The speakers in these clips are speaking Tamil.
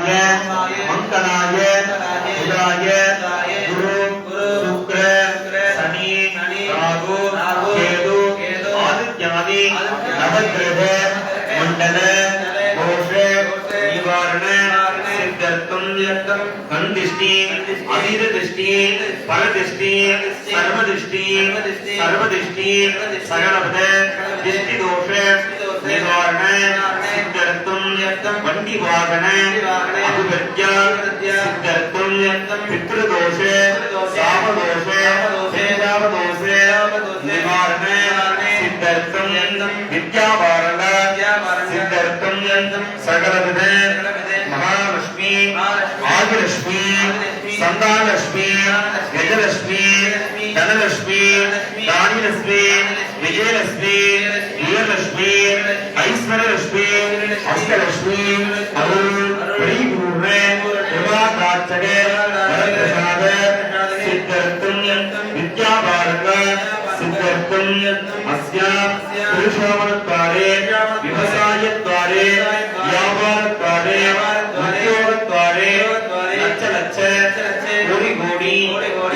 मंगलाय बुधाय गुरु शुक्र शनि राहु केतु आदित्यादि नवग्रह मंडल दोष निवारण सिद्धर्थम कंदिष्टि अधीर दृष्टि परदृष्टि सर्वदृष्टि सकलपद दृष्टि दोष निवारण सिद्धर्थम वंडी वाहन अभिवृद्ध्य सिद्धर्थम पितृदोष शापदोष देवदोष निवारण सिद्धर्थम विद्यावारण सिद्धर्थम सकलपद महालक्ष्मी आदिलक्ष्मी संतानलक्ष्मी गजलक्ष्मी धनलक्ष्मी रानीलक्ष्मी विजयलक्ष्मी वीरलक्ष्मी ऐश्वर्यलक्ष्मी अष्टलक्ष्मी अरुण परिपूर्ण कृपाप्रार्थने वरप्रसाद सिद्धर्थम विद्यावारक सिद्धर्थम अस्या पुरुषामनत्वारे व्यवसायत्वारे व्यापारत्वारे उद्योगत्वारे लक्ष लक्ष कोटि कोटि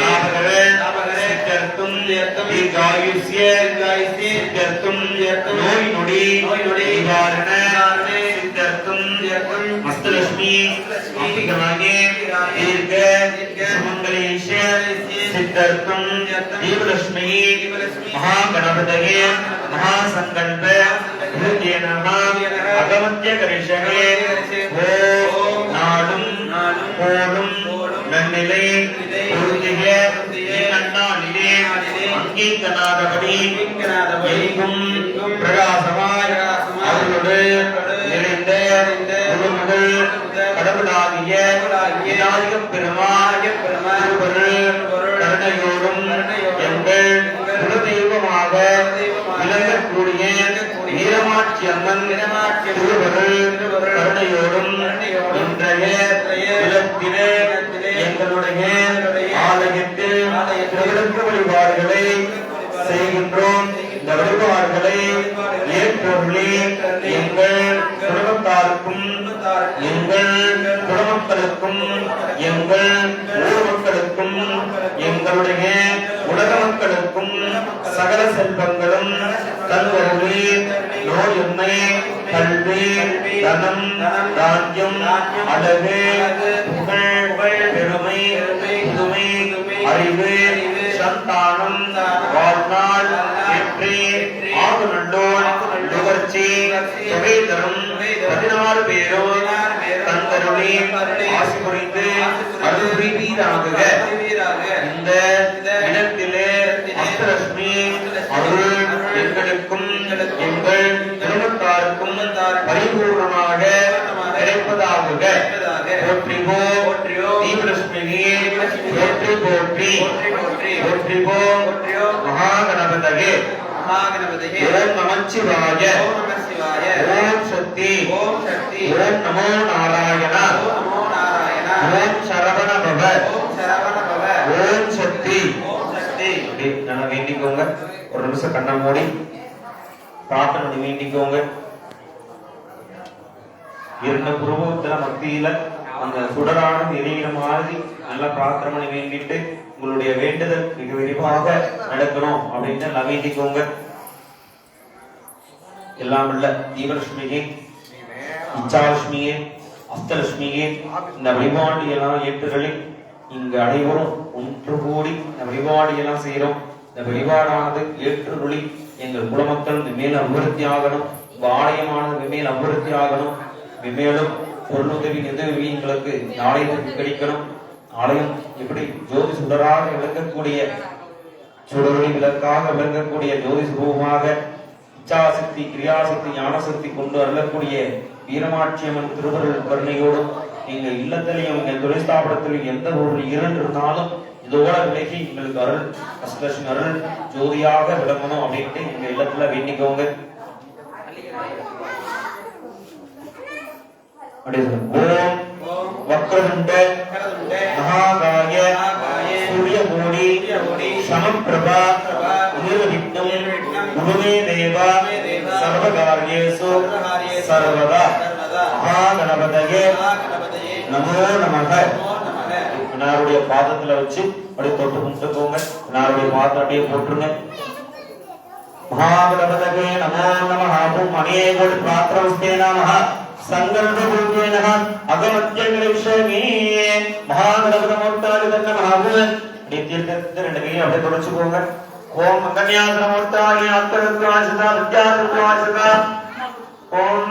लाभकर सिद्धर्थम दीर्घायुष्य सिद्धर्थम नोई नुडी निवारण सिद्धर्थम मस्तलक्ष्मी अंबिकागे दीर्घ सुमंगलेश सिद्धर्थम देवलक्ष्मी महागणपतये महासंकल्प हृदयनः अगमत्य करिष्ये ओम नाडुम कोडुम नन्निले उरुतिय निकण्डानिले अंगीकनादपடி எங்கும் பிரகாசமாய் அருளோடு நிறைந்த குருமகள் கடவுளாகிய விநாயகப் பெருமான் கருணையோடும் எங்கள் குலதெய்வமாக விளங்கக்கூடிய வீரமாட்சி அம்மன் திருவருள் கருணையோடும் இன்றைய தினத்திலே எங்களுடைய ஆலயத்தில் திருவிளக்கு வழிபாடுகளை செய்கின்றோம். இந்த வழிபாடுகளை ஏற்பொருளே எங்கள் குடும்பத்தாருக்கும் எங்கள் குடும்பங்களுக்கும் எங்கள் ஊர் மக்களுக்கும் எங்களுடைய உலக மக்களுக்கும் சகல செல்வங்களும் தன்வருளே நோயின்மை கல்வி தனம் தானியம் அழகு புகழ் பெருமை புதுமை அறிவு சந்தானம் வாழ்நாள் வெற்றி ஆகு நல்லோர் நுகர்ச்சி தொகை தரும் 16 பேரும் தந்தருளி ஆசி புரிந்து அருள் புரிவீராக. இந்த இடத்திலே அஷ்டலட்சுமி அருள் எங்களுக்கும் எங்கள் குடும்பத்தாருக்கும் பரிபூர்ணமாக கிடைப்பதாக. போற்றிவோ தீபலட்சுமியே போற்றி போற்றி போற்றிவோ மகாகணபதயே ஓம் நமச்சிவாய ஓம் சக்தி ஓம் நமோ நாராயண ஓம் சரவண பவ ஓம் சக்தி. நான் வேண்டிக்கோங்க, ஒரு நிமிஷம் கண்ணை மூடி பிரார்த்தனை வேண்டிக்கோங்க. இருந்த புருவத்துல மத்தியில அந்த சுடரானது எரிகிற மாதிரி நல்லா பிரார்த்தனை வேண்டிட்டு உங்களுடைய வேண்டுதல் மிக விரிவாக நடக்கணும் அப்படின்னு நல்லா வேண்டிக்கோங்க. எல்லாம் உள்ள தீபலட்சுமியே இச்சாலட்சுமியே அஷ்டலட்சுமியே இந்த வழிபாடு எல்லாம் ஏற்றுகளில் இங்கு அனைவரும் ஒன்று கூடி இந்த வழிபாடு எல்லாம் செய்யறோம். இந்த வழிபாடானது ஏற்றுருளி எங்கள் குலமக்கள் மேல் அபிவிருத்தி ஆகணும். ஆலயமானது மேல் அபிவிருத்தி ஆகணும். மேலும் பொருளுதவி நிதியுதவி எங்களுக்கு ஆலயத்திற்கு கிடைக்கணும். ஆலயம் எப்படி ஜோதி சுடராக விளங்கக்கூடிய சுடரொளி விளக்காக விளங்கக்கூடிய ஜோதி சுரூபமாக இச்சாசக்தி கிரியாசக்தி ஞானசக்தி கொண்டு அருளக்கூடிய வீரமாட்சியம்மன் திருவருள் கருணையோடும் எங்கள் இல்லத்திலையும் எங்கள் தொழிற்ஸ்தாபனத்திலும் எந்த ஒரு இரண்டு இருந்தாலும் இதோட விலகி எங்களுக்கு அருள் அஷ்டலட்சுமி அருள் ஜோதியாக விளங்கணும் அப்படின்ட்டு எங்க இல்லத்துல வேண்டிக்கோங்க. ஓம் வக்ரதுண்ட மகாகாய சூரியமூடி சமப்பிரபா நிர்விக்னம் குருமே தேவா சர்வகார்யேஷு சர்வதா மகாகணபதயே நமோ நமக. விநாயகருடைய பாதத்துல வச்சு அப்படியே தொட்டு கும்பிட்டுக்கோங்க. விநாயகருடைய பாதத்தை அப்படியே போட்டுருங்க. மகாகணபதே நமோ நமஹ. மணியே கோடி பிரார்த்தனஸ்தே நமஹ. சங்கல்பூர்வே நமஹ. அகமத்யங்களே மகாகணபத மூர்த்தாய நமஹ. நித்தியத்தை ரெண்டு கையும் அப்படியே தொடச்சுக்கோங்க. ஓம் அங்கன்யாசன மூர்த்தாய அத்தரத்வாசதா வித்யாத்வாசதா. ஓம்